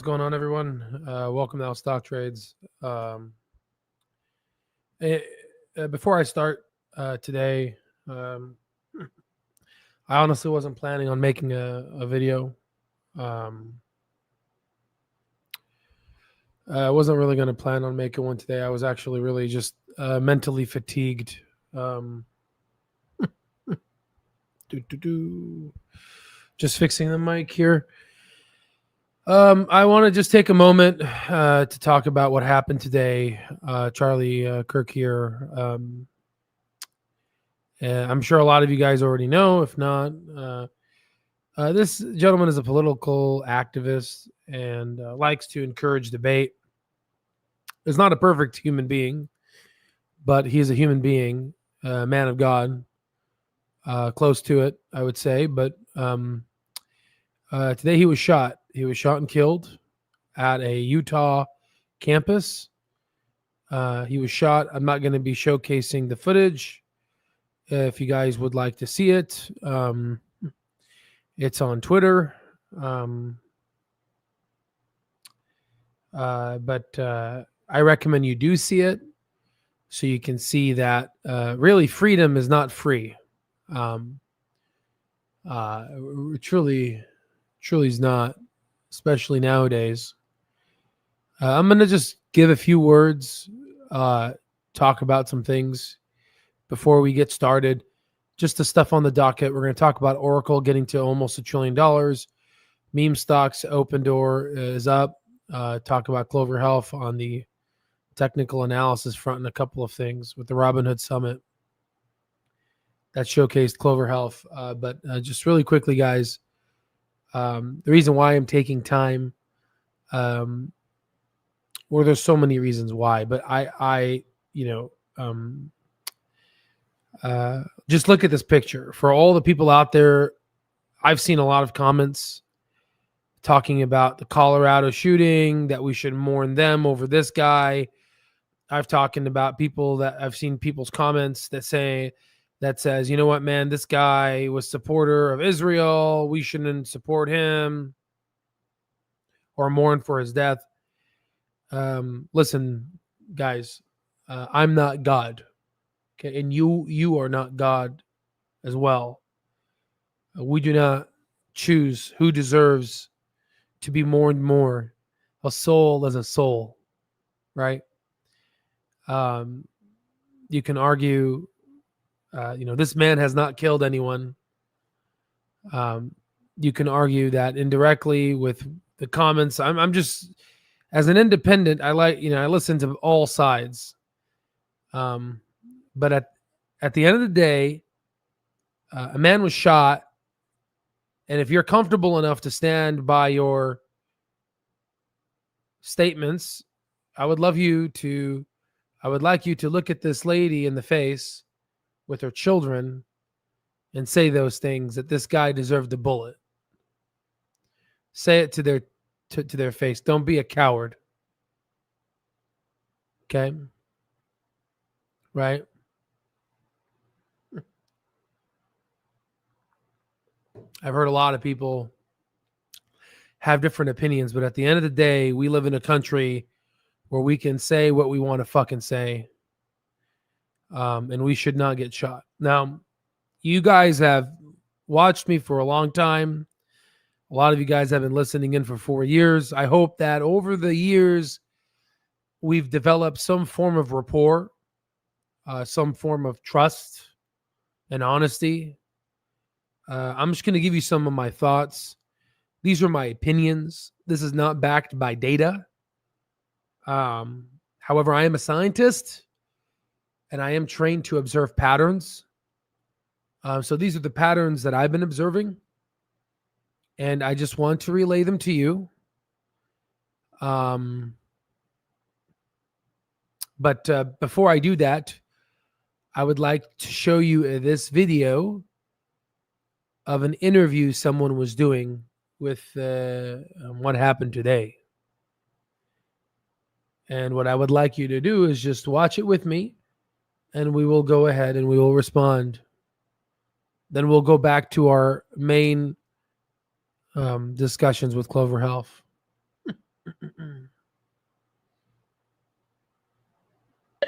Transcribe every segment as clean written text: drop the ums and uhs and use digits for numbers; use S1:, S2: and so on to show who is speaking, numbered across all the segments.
S1: going on, everyone? Welcome to Our Stock Trades. Before I start today, I honestly wasn't planning on making a video. I wasn't really going to plan on making one today. I was actually really just mentally fatigued. Just fixing the mic here. I want to just take a moment to talk about what happened today. Charlie, Kirk here. I'm sure a lot of you guys already know. If not, this gentleman is a political activist and likes to encourage debate. Is not a perfect human being, but he is a human being, a man of God, close to it, I would say. But today he was shot. He was shot and killed at a Utah campus. He was shot. I'm not going to be showcasing the footage. If you guys would like to see it, it's on Twitter. But I recommend you do see it so you can see that really freedom is not free. Truly is not, especially nowadays. I'm going to just give a few words, talk about some things before we get started. Just the stuff on the docket. We're going to talk about Oracle getting to almost $1 trillion. Meme stocks, Open Door is up. Talk about Clover Health on the technical analysis front and a couple of things with the Robinhood Summit that showcased Clover Health. But just really quickly, guys, the reason why I'm taking time, well, there's so many reasons why, but I just look at this picture. For all the people out there, I've seen a lot of comments talking about the Colorado shooting, that we should mourn them over this guy. I've talking about people that I've seen people's comments that says, you know what, man, this guy was supporter of Israel. We shouldn't support him or mourn for his death. Listen, guys, I'm not God. Okay. And you are not God as well. We do not choose who deserves to be mourned more. A soul is a soul, right? You can argue, this man has not killed anyone. You can argue that indirectly with the comments. I'm just, as an independent, I listen to all sides. But at the end of the day, a man was shot. And if you're comfortable enough to stand by your statements, I would like you to look at this lady in the face with her children and say those things, that this guy deserved a bullet. Say it to their face. Don't be a coward. Okay? Right? I've heard a lot of people have different opinions, but at the end of the day, we live in a country where we can say what we want to fucking say. And we should not get shot. Now, you guys have watched me for a long time. A lot of you guys have been listening in for 4 years. I hope that over the years, we've developed some form of rapport, some form of trust and honesty. I'm just going to give you some of my thoughts. These are my opinions. This is not backed by data. However, I am a scientist and I am trained to observe patterns. So these are the patterns that I've been observing, and I just want to relay them to you. But before I do that, I would like to show you this video of an interview someone was doing with what happened today. And what I would like you to do is just watch it with me, and we will go ahead and we will respond. Then we'll go back to our main discussions with Clover Health.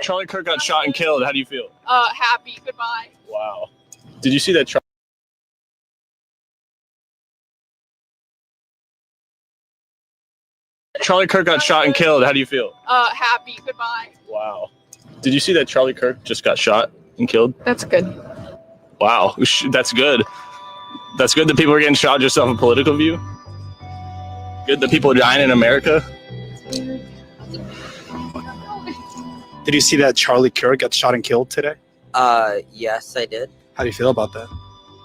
S2: Charlie Kirk got shot and killed. How do you feel?
S3: Happy. Goodbye.
S2: Wow. Did you see that? Charlie Kirk got shot and killed. How do you feel?
S3: Happy. Goodbye.
S2: Wow. Did you see that Charlie Kirk just got shot and killed?
S3: That's good.
S2: Wow. That's good. That's good that people are getting shot just off a political view. Good that people are dying in America.
S4: Did you see that Charlie Kirk got shot and killed today?
S5: Yes, I did.
S4: How do you feel about that?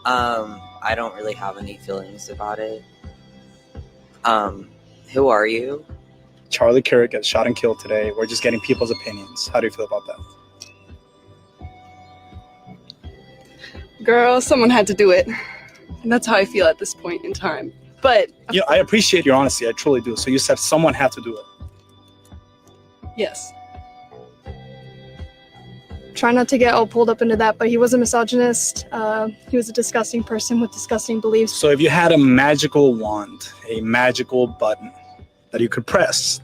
S5: I don't really have any feelings about it. Who are you?
S4: Charlie Kirk got shot and killed today. We're just getting people's opinions. How do you feel about that?
S6: Girl, someone had to do it. And that's how I feel at this point in time. But
S4: Yeah, I appreciate your honesty. I truly do. So you said someone had to do it.
S6: yes.
S7: Try not to get all pulled up into that, but he was a misogynist. He was a disgusting person with disgusting beliefs.
S4: So if you had a magical wand, a magical button that you could press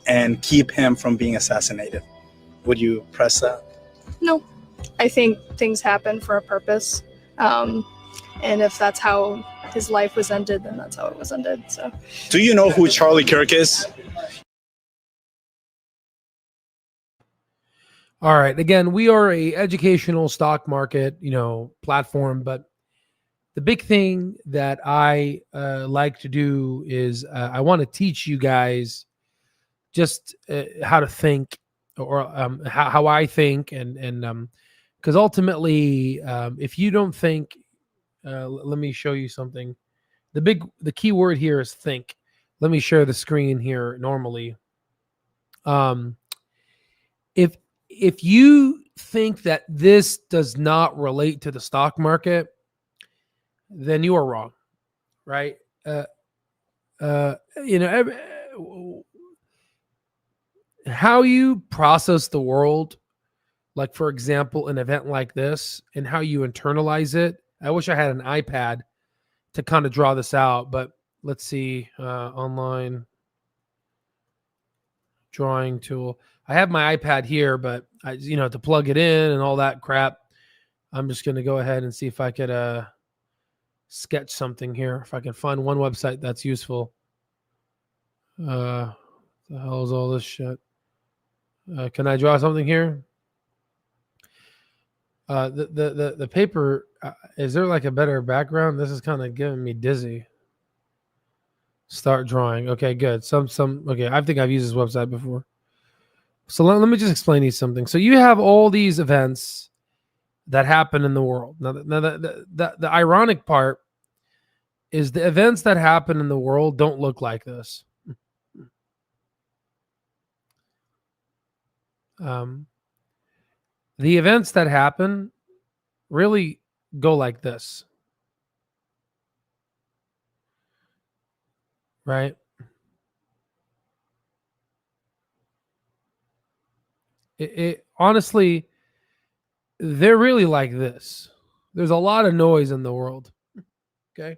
S4: and keep him from being assassinated, would you press that?
S7: No, I think things happen for a purpose. And if that's how his life was ended, then that's how it was ended. So,
S4: Do you know who Charlie Kirk is?
S1: All right. Again, we are a educational stock market, platform, but the big thing that I like to do is I want to teach you guys just how to think, or how I think, and because ultimately, if you don't think, let me show you something. The key word here is think. Let me share the screen here normally. If you think that this does not relate to the stock market, then you are wrong, right? How you process the world, like for example, an event like this, and how you internalize it. I wish I had an iPad to kind of draw this out, but let's see, online drawing tool. I have my iPad here, but to plug it in and all that crap, I'm just going to go ahead and see if I could sketch something here. If I can find one website that's useful. The hell is all this shit? Can I draw something here? The paper, is there like a better background? This is kind of giving me dizzy. Start drawing. Okay, good. Okay, I think I've used this website before. So let me just explain to you something. So you have all these events that happen in the world. Now the ironic part is the events that happen in the world don't look like this. The events that happen really go like this. Right? It honestly, they're really like this. There's a lot of noise in the world. Okay.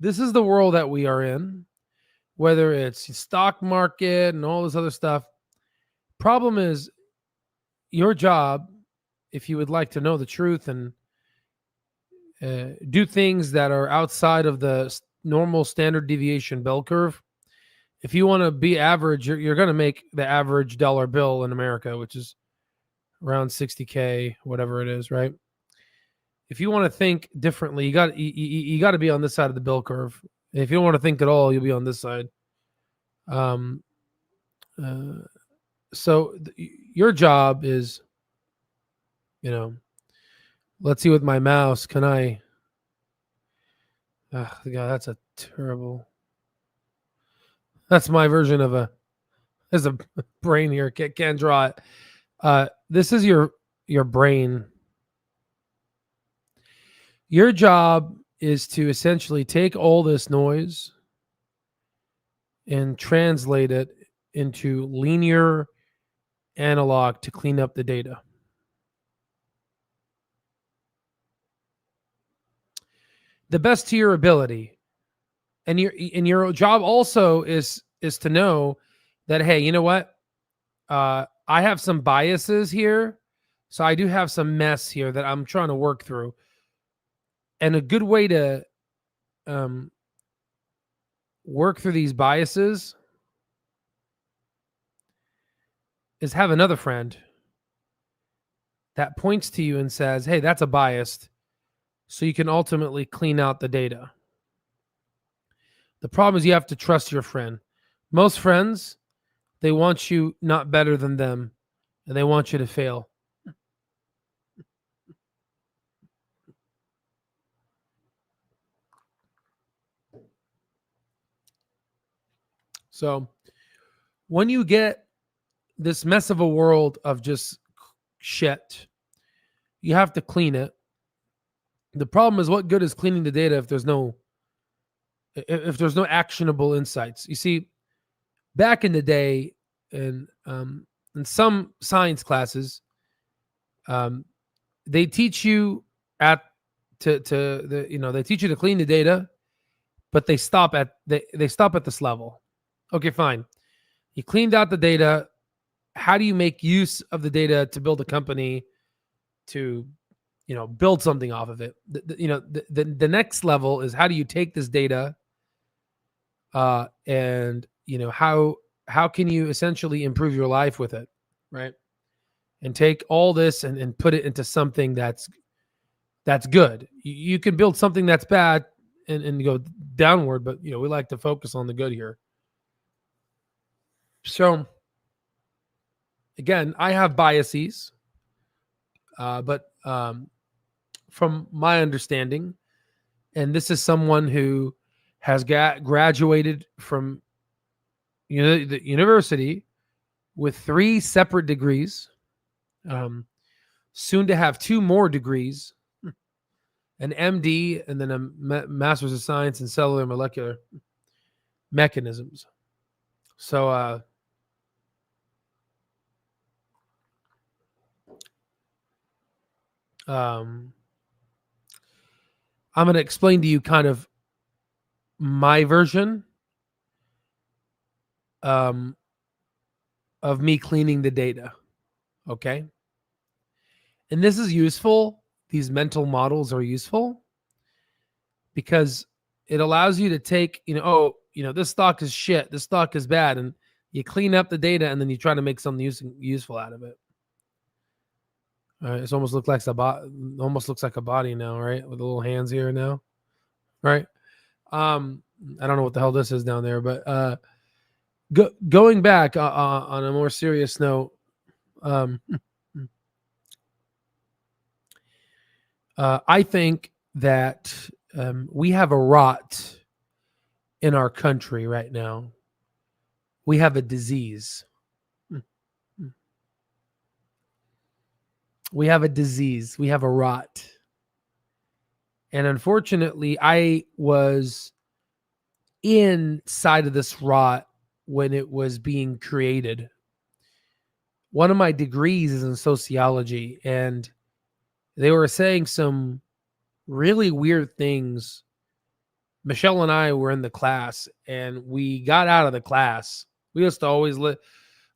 S1: This is the world that we are in, whether it's stock market and all this other stuff. Problem is, your job, if you would like to know the truth and do things that are outside of the normal standard deviation bell curve, if you want to be average, you're going to make the average dollar bill in America, which is around 60K, whatever it is, right? If you want to think differently, you got to be on this side of the bill curve. If you don't want to think at all, you'll be on this side. So your job is, let's see with my mouse. Can I? God, that's a terrible. That's my version of there's a brain here. Can't draw it. This is your brain. Your job is to essentially take all this noise and translate it into linear analog to clean up the data. The best to your ability. And your job also is to know that, hey, you know what? I have some biases here. So I do have some mess here that I'm trying to work through. And a good way to work through these biases is have another friend that points to you and says, hey, that's a bias. So you can ultimately clean out the data. The problem is you have to trust your friend. Most friends, they want you not better than them, and they want you to fail. So when you get this mess of a world of just shit, you have to clean it. The problem is, what good is cleaning the data if there's no actionable insights? You see, back in the day, in some science classes, they teach you they teach you to clean the data, but they stop at this level. Okay, fine. You cleaned out the data. How do you make use of the data to build a company, to build something off of it? The next level is, how do you take this data and how can you essentially improve your life with it, right? And take all this and put it into something that's good. You can build something that's bad and go downward, but we like to focus on the good here. So again, I have biases, but from my understanding, and this is someone who has graduated from the university with 3 separate degrees, soon to have 2 more degrees, an MD, and then a Master's of Science in Cellular Molecular Mechanisms. So I'm going to explain to you kind of my version of me cleaning the data. Okay. And this is useful. These mental models are useful because it allows you to take, this stock is shit, this stock is bad, and you clean up the data and then you try to make something useful out of it. It almost looks like a body now, right? With the little hands here now, right? I don't know what the hell this is down there, but going back on a more serious note, I think that we have a rot in our country right now. We have a disease. We have a disease. We have a rot. And unfortunately, I was inside of this rot when it was being created. One of my degrees is in sociology, and they were saying some really weird things. Michelle and I were in the class, and we got out of the class. We used to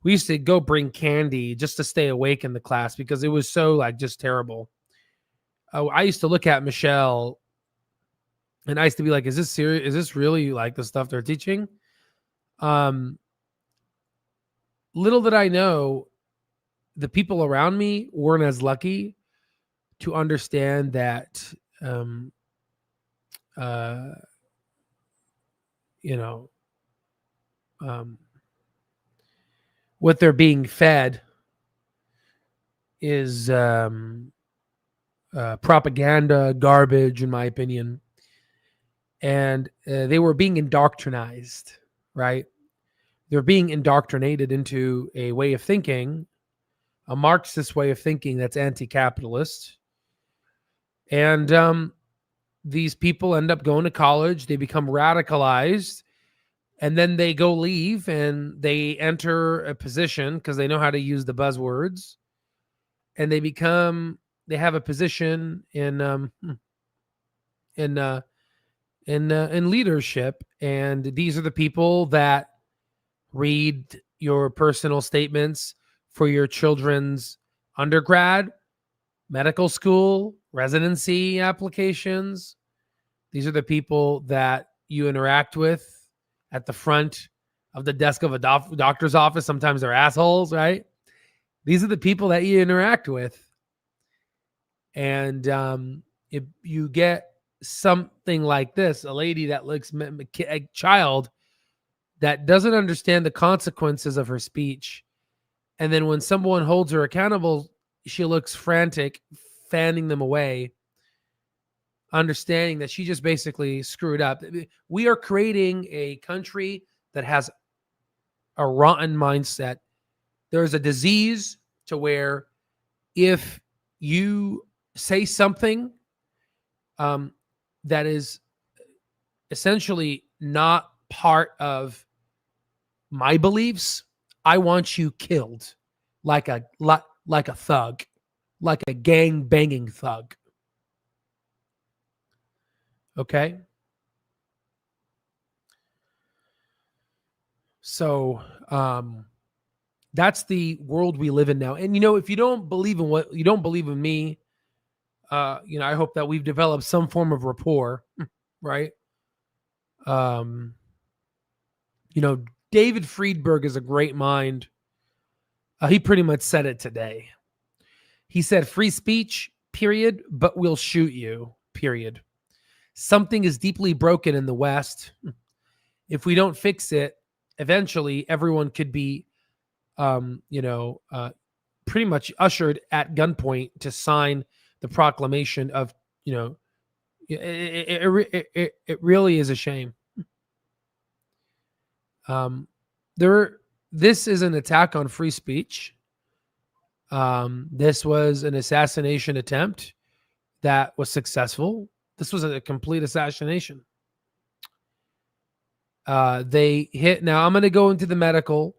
S1: we used to go bring candy just to stay awake in the class because it was so just terrible. I used to look at Michelle and I used to be like, is this serious? Is this really the stuff they're teaching? Little did I know, the people around me weren't as lucky to understand that, what they're being fed is propaganda, garbage, in my opinion. And they were being indoctrinized, right? They're being indoctrinated into a way of thinking, a Marxist way of thinking that's anti-capitalist. And these people end up going to college, they become radicalized, and then they go leave and they enter a position because they know how to use the buzzwords, and they have a position in leadership. And these are the people that read your personal statements for your children's undergrad, medical school, residency applications. These are the people that you interact with at the front of the desk of a doctor's office. Sometimes they're assholes, right? These are the people that you interact with. And if you get something like this, a lady that looks a child that doesn't understand the consequences of her speech, and then when someone holds her accountable, she looks frantic, fanning them away, understanding that she just basically screwed up. We are creating a country that has a rotten mindset. There's a disease to where if you say something that is essentially not part of my beliefs, I want you killed like a thug, like a gang banging thug. Okay? So that's the world we live in now. And if you don't believe in what you don't believe in me, I hope that we've developed some form of rapport, right? David Friedberg is a great mind. He pretty much said it today. He said, free speech, period, but we'll shoot you, period. Something is deeply broken in the West. If we don't fix it, eventually everyone could be, pretty much ushered at gunpoint to sign the proclamation of, it really is a shame. This is an attack on free speech. This was an assassination attempt that was successful. This was a complete assassination. They hit. Now I'm going to go into the medical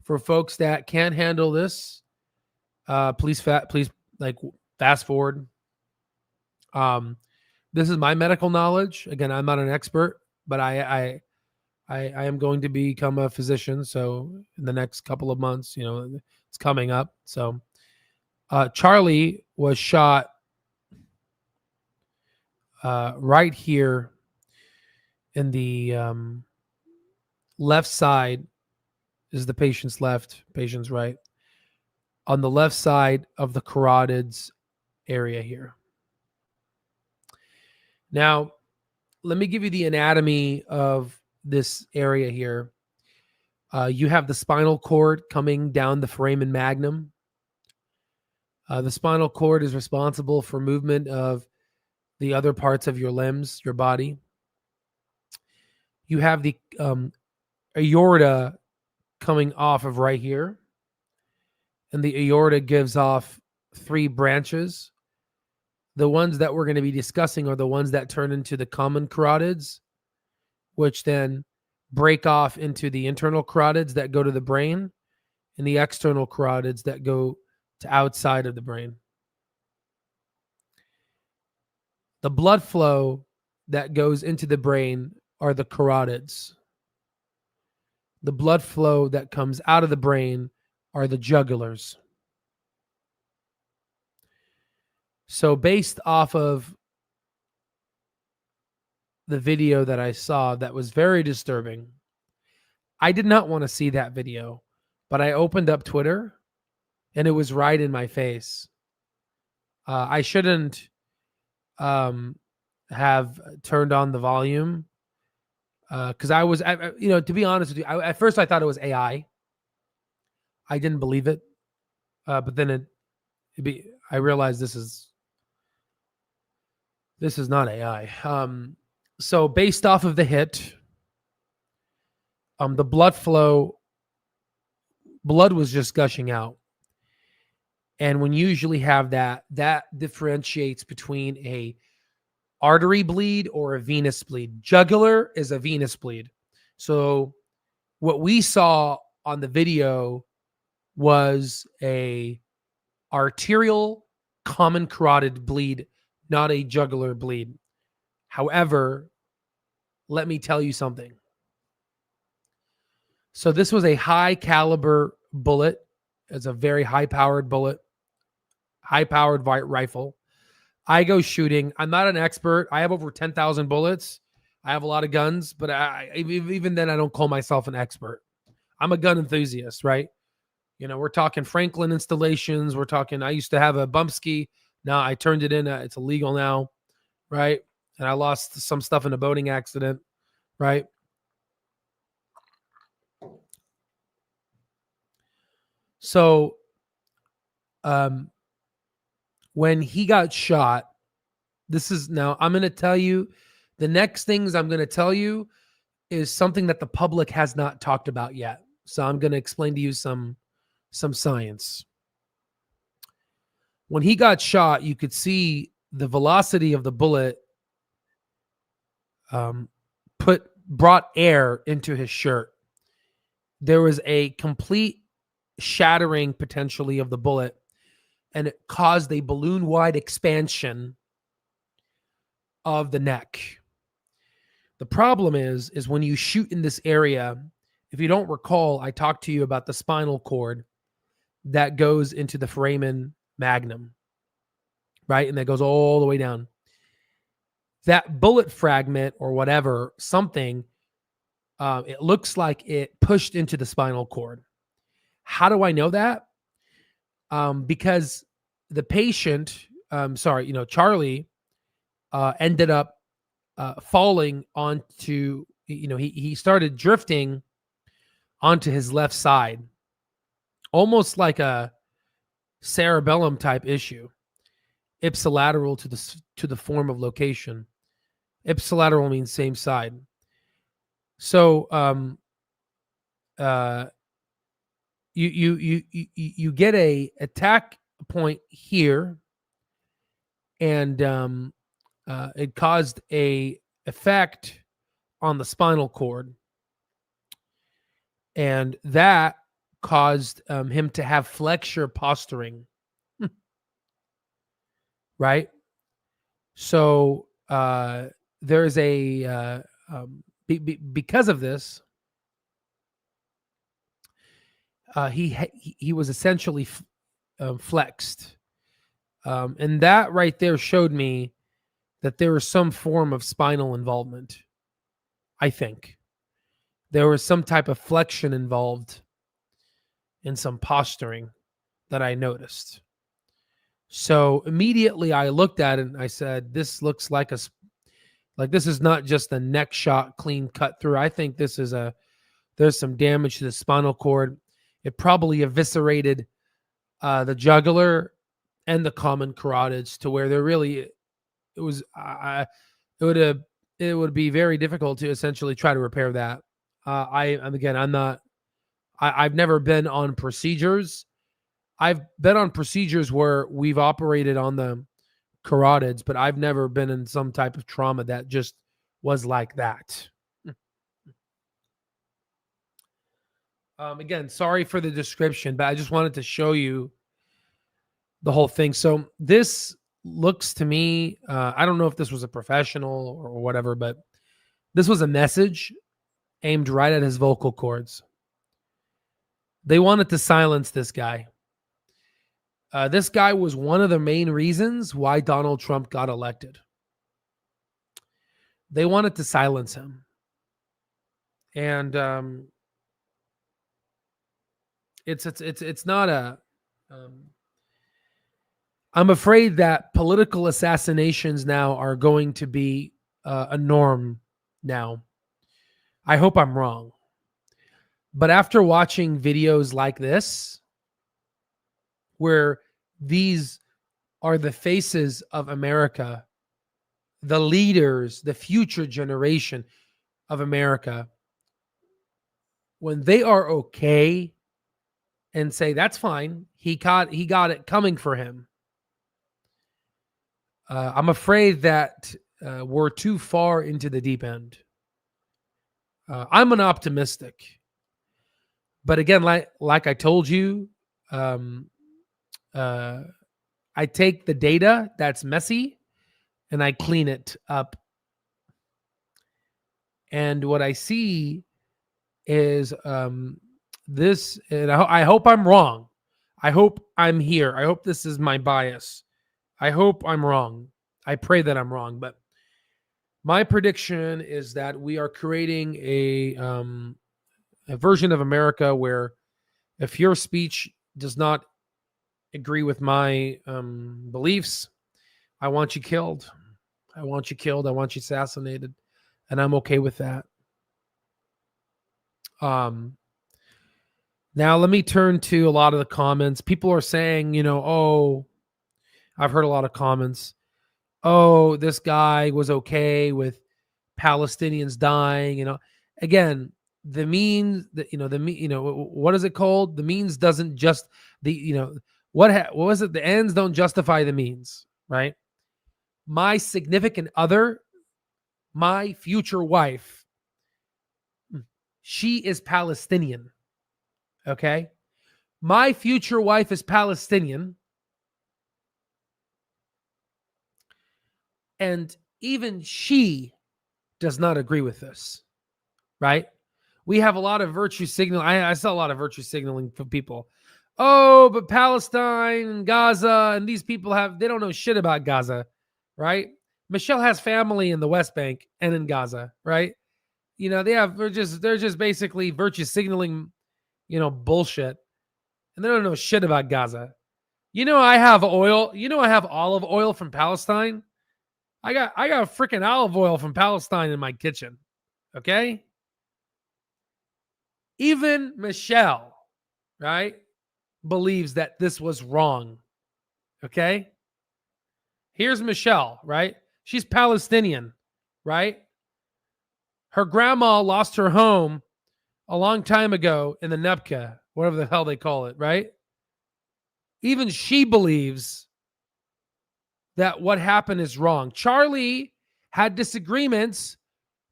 S1: for folks that can't handle this. Please fast forward. This is my medical knowledge. Again, I'm not an expert, but I am going to become a physician. So in the next couple of months, it's coming up. So Charlie was shot right here in the left side. Is the patient's left, patient's right. On the left side of the carotids area here. Now, let me give you the anatomy of this area here. You have the spinal cord coming down the foramen magnum. The spinal cord is responsible for movement of the other parts of your limbs, your body. You have the aorta coming off of right here. And the aorta gives off 3 branches. The ones that we're going to be discussing are the ones that turn into the common carotids, which then break off into the internal carotids that go to the brain, and the external carotids that go to outside of the brain. The blood flow that goes into the brain are the carotids. The blood flow that comes out of the brain are the jugulars. So based off of the video that I saw that was very disturbing, I did not want to see that video, but I opened up Twitter and it was right in my face. I shouldn't have turned on the volume because to be honest with you, at first I thought it was AI. I didn't believe it, but then I realized this is not AI. So based off of the hit, the blood was just gushing out. And when you usually have that differentiates between a artery bleed or a venous bleed. Jugular is a venous bleed. So what we saw on the video was a arterial common carotid bleed, not a jugular bleed. However, let me tell you something. So this was a high caliber bullet. It's a very high powered bullet, high powered rifle. I go shooting. I'm not an expert. I have over 10,000 bullets. I have a lot of guns, but even then I don't call myself an expert. I'm a gun enthusiast, right? You know, we're talking Franklin installations. We're talking, I used to have a bump ski. Now I turned it in. It's illegal now, right? And I lost some stuff in a boating accident, right? So when he got shot, this is now, I'm going to tell you, the next things I'm going to tell you is something that the public has not talked about yet. So I'm going to explain to you some science. When he got shot, you could see the velocity of the bullet brought air into his shirt. There was a complete shattering potentially of the bullet, and it caused a balloon-wide expansion of the neck. The problem is when you shoot in this area, if you don't recall, I talked to you about the spinal cord that goes into the foramen magnum, right? And that goes all the way down. That bullet fragment or whatever, something, it looks like it pushed into the spinal cord. How do I know that? Because the patient, Charlie, ended up falling onto, he started drifting onto his left side, almost like a cerebellum type issue, ipsilateral to the form of location. Ipsilateral means same side. So you get a attack point here, and it caused a effect on the spinal cord, and that caused him to have flexure posturing. Right? So there's a because of this, he was essentially flexed, and that right there showed me that there was some form of spinal involvement. I think there was some type of flexion involved in some posturing that I noticed. So immediately I looked at it and I said, this looks like this is not just a neck shot clean cut through. I think there's some damage to the spinal cord. It probably eviscerated the jugular and the common carotids to where it would be very difficult to essentially try to repair that. I've never been on procedures. I've been on procedures where we've operated on the carotids, but I've never been in some type of trauma that just was like that. Again, sorry for the description, but I just wanted to show you the whole thing. So this looks to me, I don't know if this was a professional or whatever, but this was a message aimed right at his vocal cords. They wanted to silence this guy. This guy was one of the main reasons why Donald Trump got elected. They wanted to silence him. And it's not a I'm afraid that political assassinations now are going to be a norm now. I hope I'm wrong. But after watching videos like this, where these are the faces of America, the leaders, the future generation of America, when they are okay and say, that's fine, he got it coming for him, I'm afraid that we're too far into the deep end. I'm an optimistic. But again, like I told you, I take the data that's messy and I clean it up. And what I see is this, and I hope I'm wrong. I hope I'm here. I hope this is my bias. I hope I'm wrong. I pray that I'm wrong, but my prediction is that we are creating a version of America where if your speech does not agree with my beliefs, I want you killed. I want you killed. I want you assassinated. And I'm okay with that. Now let me turn to a lot of the comments. People are saying, oh, I've heard a lot of comments. Oh, this guy was okay with Palestinians dying. Again, the means that what is it called? The means doesn't just what was it? The ends don't justify the means, right? My significant other, my future wife, she is Palestinian. Okay. My future wife is Palestinian. And even she does not agree with this, right? We have a lot of virtue signaling. I saw a lot of virtue signaling from people. Oh, but Palestine and Gaza and these people they don't know shit about Gaza, right? Michelle has family in the West Bank and in Gaza, right? They're just basically virtue signaling, bullshit. And they don't know shit about Gaza. I have oil. I have olive oil from Palestine. I got freaking olive oil from Palestine in my kitchen. Okay? Even Michelle, right, believes that this was wrong. Okay? Here's Michelle, right? She's Palestinian, right? Her grandma lost her home a long time ago in the Nebka, whatever the hell they call it, right? Even she believes that what happened is wrong. Charlie had disagreements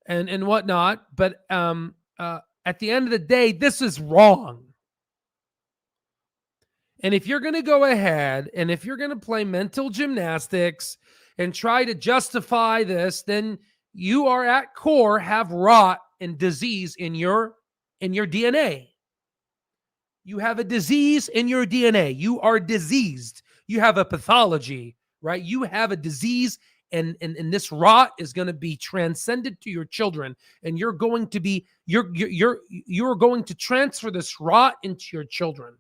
S1: and whatnot, but at the end of the day, this is wrong. And if you're going to go ahead and if you're going to play mental gymnastics and try to justify this, then you are at core have rot and disease in your DNA. You have a disease in your DNA. You are diseased. You have a pathology, right? You have a disease, and this rot is going to be transcended to your children, and you're going to transfer this rot into your children.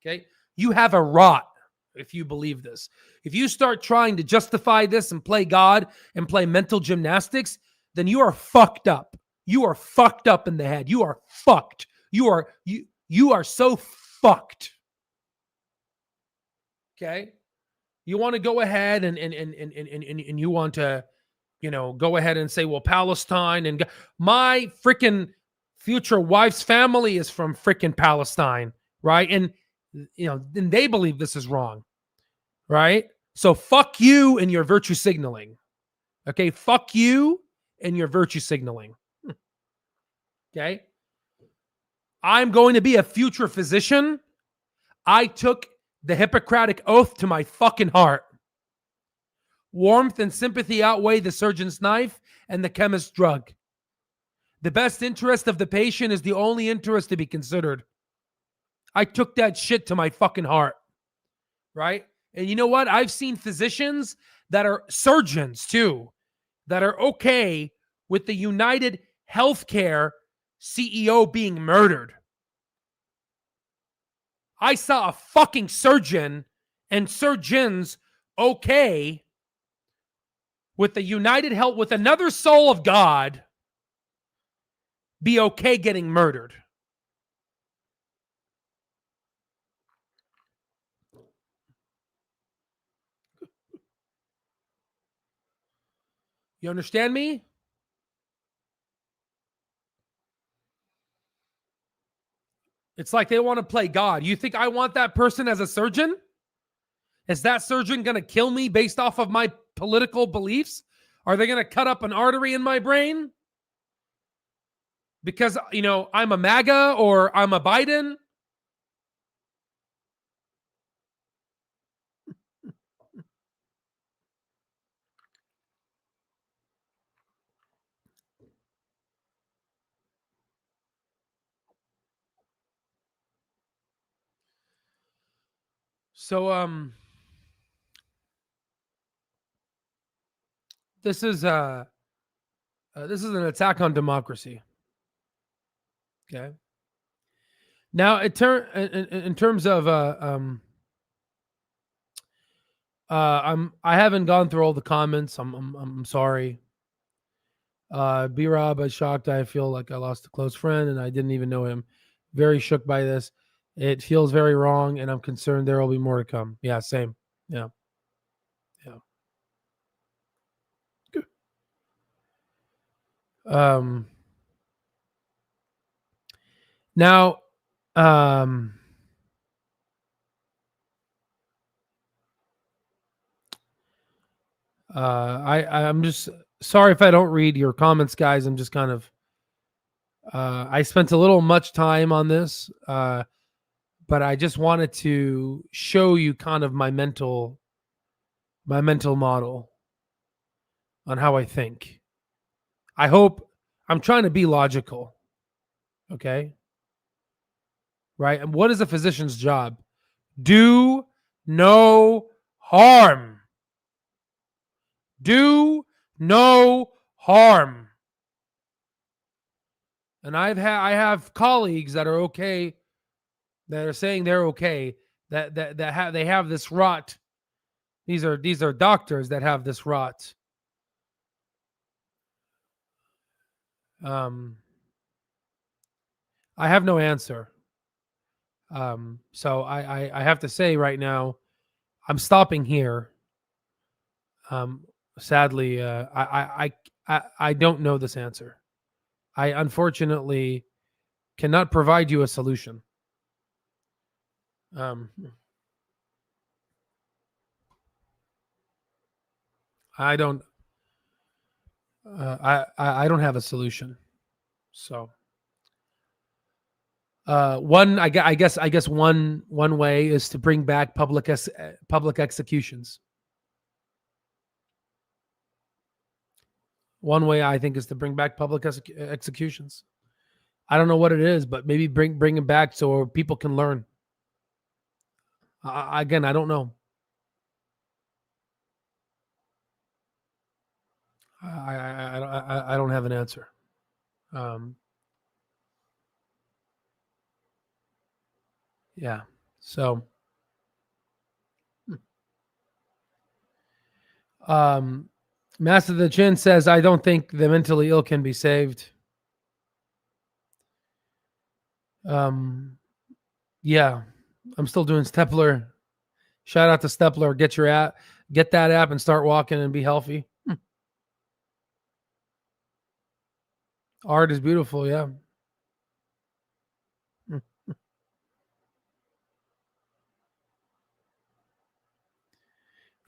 S1: Okay? You have a rot if you believe this. If you start trying to justify this and play God and play mental gymnastics, then you are fucked up. You are fucked up in the head. You are fucked. You are so fucked. Okay? You want to go ahead and you want to, go ahead and say, well, Palestine and my freaking future wife's family is from freaking Palestine, right? And then they believe this is wrong, right? So fuck you and your virtue signaling. Okay? Fuck you and your virtue signaling. Okay? I'm going to be a future physician. I took the Hippocratic oath to my fucking heart. Warmth and sympathy outweigh the surgeon's knife and the chemist's drug. The best interest of the patient is the only interest to be considered. I took that shit to my fucking heart, right? And you know what? I've seen physicians that are surgeons too, that are okay with the United Healthcare CEO being murdered. I saw a fucking surgeon and surgeons okay with the United Health, with another soul of God, be okay getting murdered. You understand me? It's like they want to play God. You think I want that person as a surgeon? Is that surgeon going to kill me based off of my political beliefs? Are they going to cut up an artery in my brain? Because, I'm a MAGA or I'm a Biden? So this is an attack on democracy. Okay. Now, in terms of I haven't gone through all the comments. I'm sorry. B Rob, I shocked. I feel like I lost a close friend and I didn't even know him. Very shook by this. It feels very wrong, and I'm concerned there will be more to come. Yeah, same. Yeah. Yeah. Good. Now, I'm just sorry if I don't read your comments, guys. I'm just kind of I spent a little much time on this, but I just wanted to show you kind of my mental model on how I think. I hope I'm trying to be logical. Okay. Right. And what is a physician's job? Do no harm. Do no harm. And I have colleagues that are okay, that are saying they're okay, that have this rot. These are doctors that have this rot. I have no answer. So I have to say right now, I'm stopping here. Sadly, I don't know this answer. I unfortunately cannot provide you a solution. I don't. I don't have a solution. So, I guess one way is to bring back public executions. One way I think is to bring back public executions. I don't know what it is, but maybe bring it back so people can learn. Again, I don't know. I don't have an answer. Yeah. So, Master the Chin says, I don't think the mentally ill can be saved. Yeah, I'm still doing Stepler. Shout out to Stepler. Get your app, get that app and start walking and be healthy. Art is beautiful. Yeah.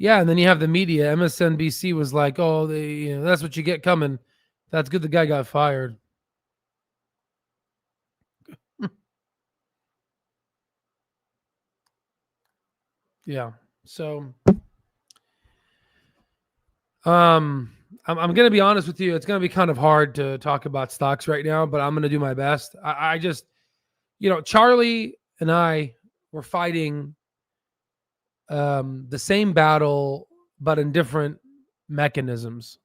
S1: Yeah, and then you have the media. MSNBC was like, "Oh, that's what you get coming." That's good. The guy got fired. Yeah. So, I'm gonna be honest with you. It's gonna be kind of hard to talk about stocks right now, but I'm gonna do my best. I just, Charlie and I were fighting the same battle, but in different mechanisms.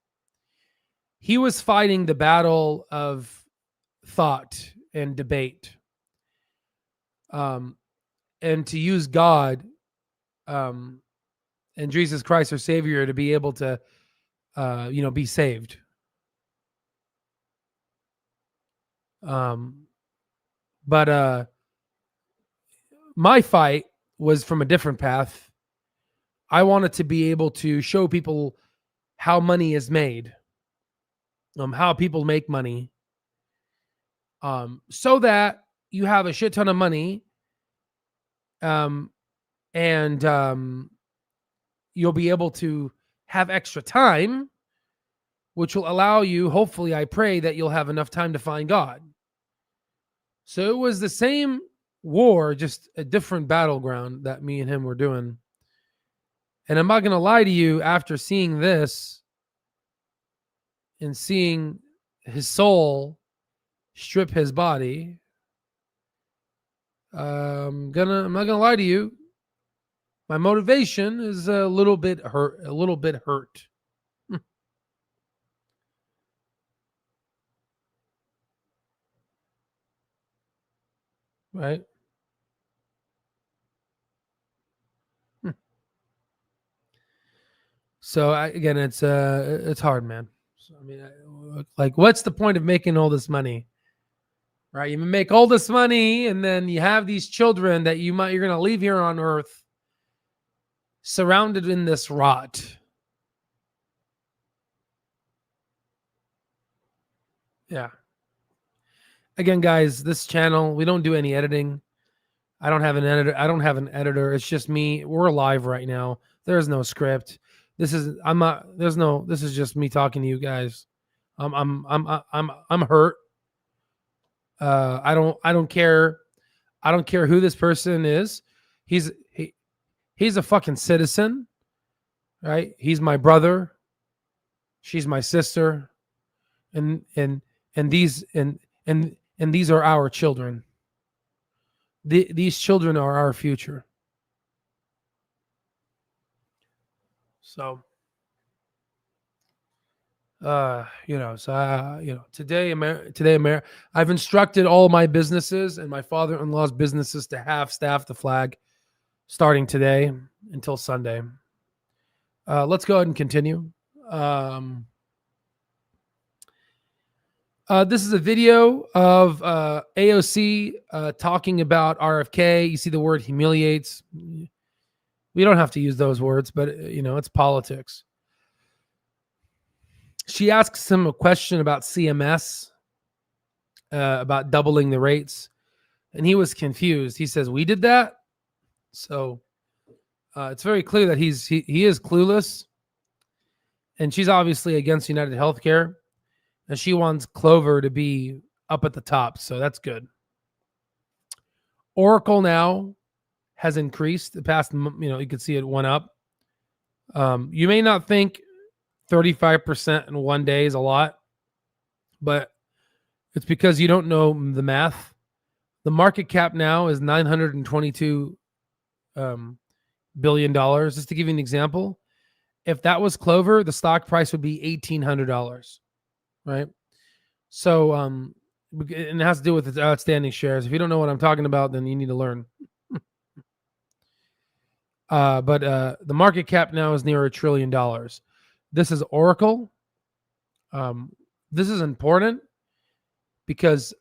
S1: He was fighting the battle of thought and debate, and to use God, and Jesus Christ, our Savior, to be able to, be saved. But my fight was from a different path. I wanted to be able to show people how money is made, how people make money, so that you have a shit ton of money, and you'll be able to have extra time, which will allow you, hopefully, I pray that you'll have enough time to find God. So it was the same war, just a different battleground that me and him were doing. And I'm not going to lie to you, after seeing this and seeing his soul strip his body, I'm not going to lie to you, My motivation is a little bit hurt. Right? So again, it's hard, man. So, I mean, like, what's the point of making all this money? Right? You make all this money, and then you have these children that you're gonna leave here on Earth, surrounded in this rot. Yeah. Again, guys, this channel, we don't do any editing. I don't have an editor. It's just me. We're live right now. There's no script. This is just me talking to you guys. I'm hurt. I don't care. I don't care who this person is. He's a fucking citizen, right? He's my brother. She's my sister. And these are our children. These children are our future. So, today, I've instructed all my businesses and my father-in-law's businesses to have staff the flag starting today until Sunday. Let's go ahead and continue. This is a video of AOC talking about RFK. You see the word humiliates. We don't have to use those words, but it's politics. She asks him a question about CMS, about doubling the rates, and he was confused. He says, "We did that?" So it's very clear that he is clueless, and she's obviously against United Healthcare. And she wants Clover to be up at the top. So that's good. Oracle now has increased the past, you can see it went up. You may not think 35% in one day is a lot, but it's because you don't know the math. The market cap now is $922 billion. Just to give you an example, if that was Clover, the stock price would be $1,800. Right. So, and it has to do with its outstanding shares. If you don't know what I'm talking about, then you need to learn. But the market cap now is near $1 trillion. This is Oracle. This is important because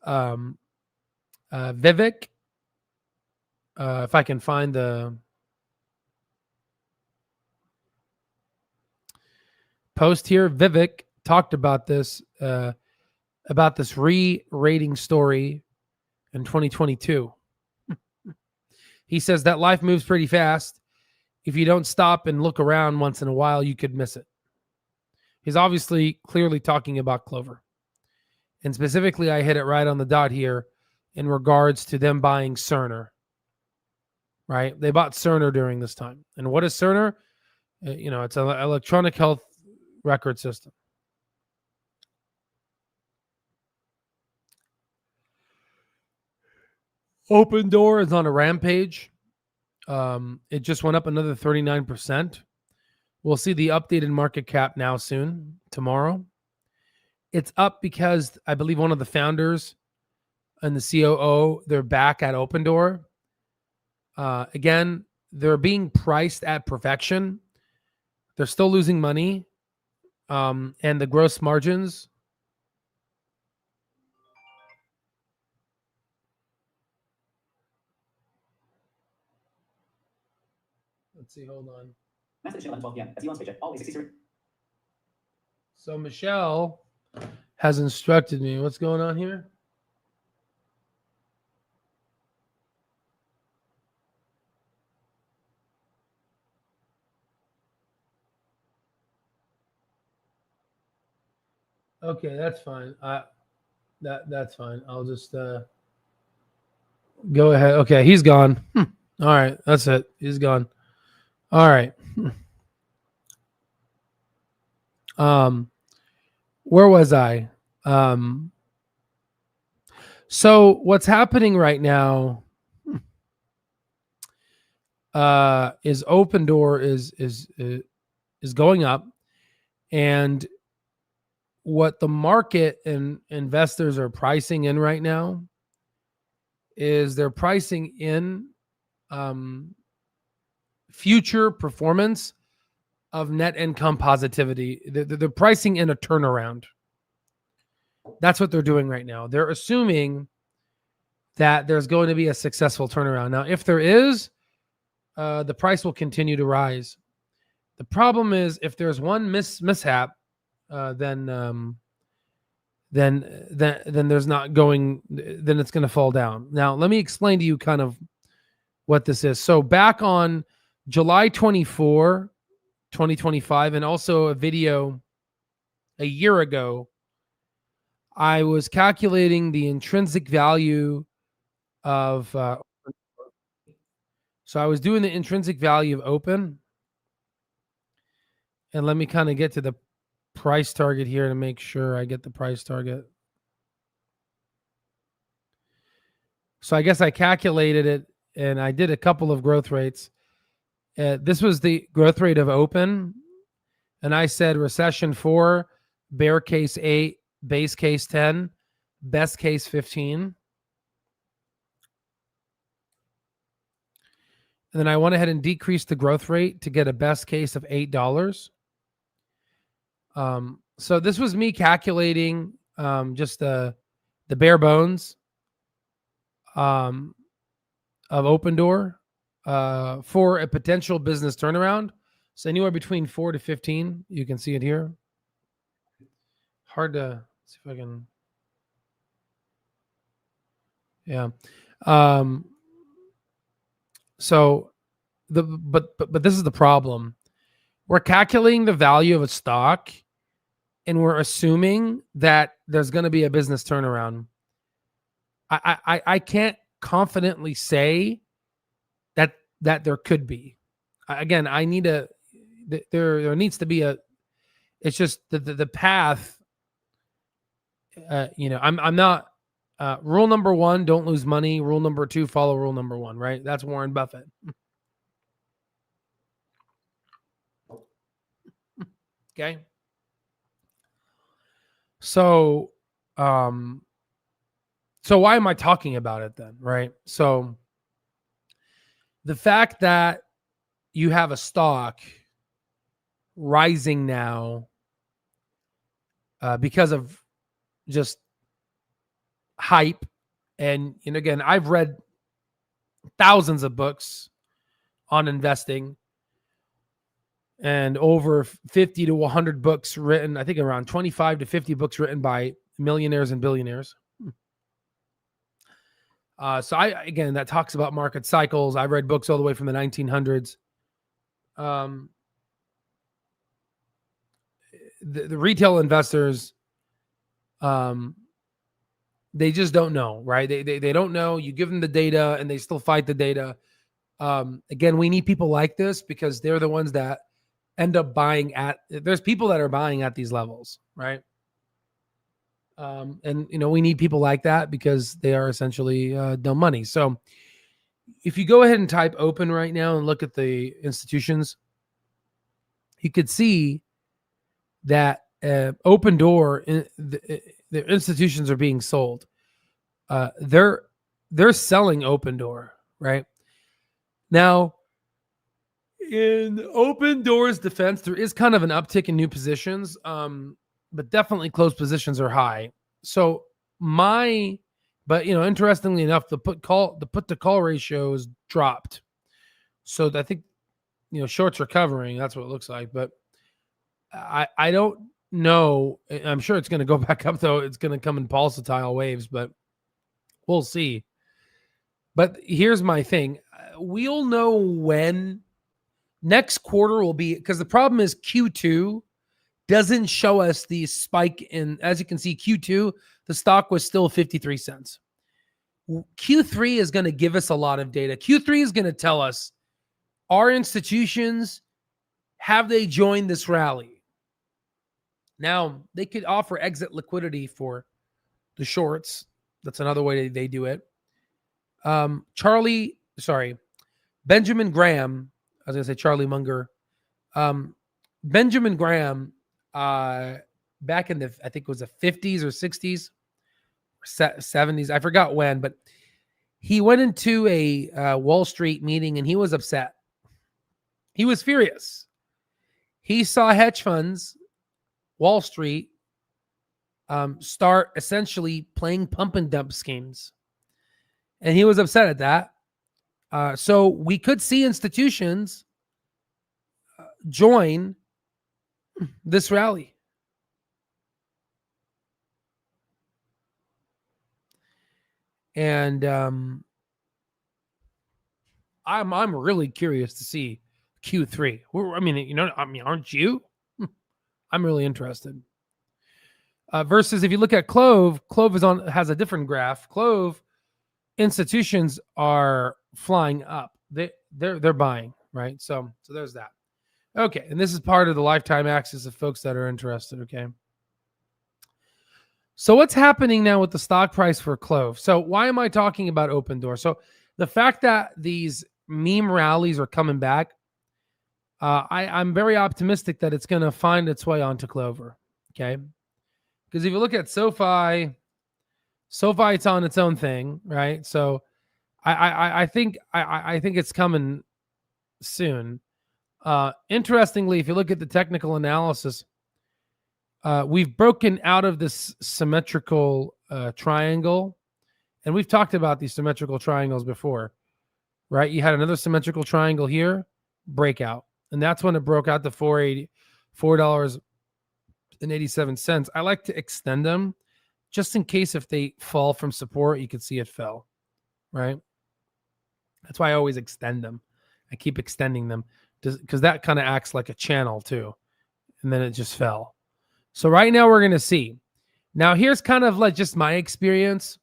S1: Vivek, if I can find the post here, Vivek talked about this re-rating story in 2022. He says that life moves pretty fast. If you don't stop and look around once in a while, you could miss it. He's obviously clearly talking about Clover. And specifically, I hit it right on the dot here in regards to them buying Cerner. Right? They bought Cerner during this time. And what is Cerner? It's an electronic health record system. Open Door is on a rampage. It just went up another 39%. We'll see the updated market cap now soon, tomorrow. It's up because I believe one of the founders and the COO, they're back at Open Door. Again, they're being priced at perfection. They're still losing money. And the gross margins. Let's see, hold on. So Michelle has instructed me. What's going on here? Okay, that's fine. That's fine. I'll just go ahead. Okay, he's gone. All right, that's it. He's gone. All right. Where was I? So what's happening right now? is Open Door is going up, and what the market and investors are pricing in right now is they're pricing in future performance of net income positivity. They're pricing in a turnaround. That's what they're doing right now. They're assuming that there's going to be a successful turnaround. Now, if there is, the price will continue to rise. The problem is if there's one mishap, then there's not going. Then it's going to fall down. Now, let me explain to you kind of what this is. So back on July 24, 2025, and also a video a year ago, I was calculating the intrinsic value of. So I was doing the intrinsic value of Open. And let me kind of get to the price target here to make sure I get the price target. So I guess I calculated it and I did a couple of growth rates. This was the growth rate of Open. And I said recession 4, bear case 8, base case 10, best case 15. And then I went ahead and decreased the growth rate to get a best case of $8. So this was me calculating just the bare bones of Open Door for a potential business turnaround. So anywhere between 4 to 15, you can see it here. Hard to see if I can. Yeah. So but this is the problem. We're calculating the value of a stock and we're assuming that there's going to be a business turnaround. I can't confidently say that there could be. Again, I need there needs to be it's just the path. I'm not rule number 1, don't lose money. Rule number 2, follow rule number 1, right? That's Warren Buffett. Okay. So why am I talking about it then, right? So the fact that you have a stock rising now because of just hype, and again, I've read thousands of books on investing and over 50 to 100 books written, I think around 25 to 50 books written by millionaires and billionaires. So again, that talks about market cycles. I read books all the way from the 1900s. The retail investors, they just don't know, right? They don't know. You give them the data and they still fight the data. Again, we need people like this because they're the ones that end up buying there's people that are buying at these levels, right? And we need people like that because they are essentially dumb money. So if you go ahead and type Open right now and look at the institutions, you could see that Open Door, the institutions are being sold. They're selling Open Door right now. In Open Door's defense, there is kind of an uptick in new positions, but definitely closed positions are high. So interestingly enough, the put to call ratio is dropped. So I think shorts are covering. That's what it looks like. But I don't know. I'm sure it's going to go back up though. It's going to come in pulsatile waves, but we'll see. But here's my thing: we'll know when. Next quarter will be, because the problem is Q2 doesn't show us the spike in, as you can see, Q2, the stock was still 53 cents. Q3 is going to give us a lot of data. Q3 is going to tell us, are institutions, have they joined this rally? Now, they could offer exit liquidity for the shorts. That's another way they do it. Benjamin Graham, I was going to say Charlie Munger. Benjamin Graham, back in I think it was the 50s or 60s, 70s, I forgot when, but he went into a Wall Street meeting and he was upset. He was furious. He saw hedge funds, Wall Street, start essentially playing pump and dump schemes. And he was upset at that. So we could see institutions join this rally. And I'm really curious to see Q3. Aren't you? I'm really interested. Versus if you look at Clove has a different graph. Clove institutions are flying up. They're buying, right? So there's that. Okay, and this is part of the lifetime axis of folks that are interested, okay? So what's happening now with the stock price for Clove? So why am I talking about Open Door? So the fact that these meme rallies are coming back, I'm very optimistic that it's going to find its way onto Clover, okay? Because if you look at SoFi, it's on its own thing, right? So I think it's coming soon. Interestingly, if you look at the technical analysis, we've broken out of this symmetrical triangle, and we've talked about these symmetrical triangles before, right? You had another symmetrical triangle here, breakout, and that's when it broke out to $4.87. I like to extend them just in case if they fall from support, you could see it fell, right? That's why I always extend them. I keep extending them because that kind of acts like a channel too, and then it just fell. So right now we're going to see. Now here's kind of like just my experience.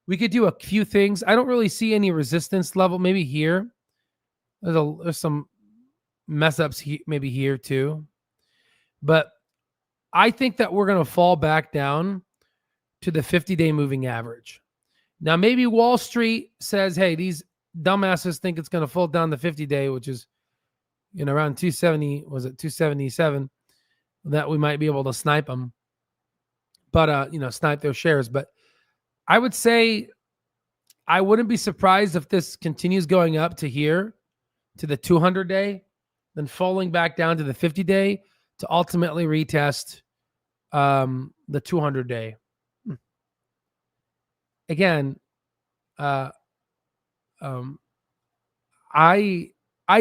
S1: We could do a few things. I don't really see any resistance level. Maybe here. There's some mess ups maybe here too. But I think that we're going to fall back down to the 50-day moving average. Now maybe Wall Street says, hey, these dumbasses think it's going to fall down the 50-day, which is around 270, was it 277? That we might be able to snipe them, but snipe their shares. But I would say I wouldn't be surprised if this continues going up to here, to the 200-day, then falling back down to the 50-day to ultimately retest the 200-day. Again, I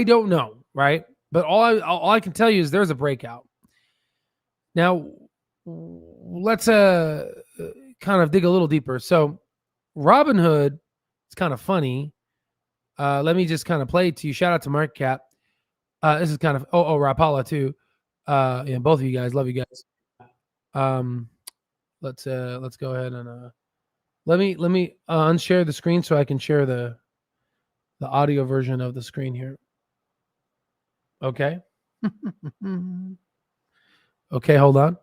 S1: don't know, right? But all I can tell you is there's a breakout. Now, let's kind of dig a little deeper. So, Robinhood, it's kind of funny. Let me just kind of play it to you. Shout out to Mark Cap. This is kind of Rapala too. Both of you guys, love you guys. Let's go ahead and let me unshare the screen so I can share the audio version of the screen here. Okay. Okay, hold on.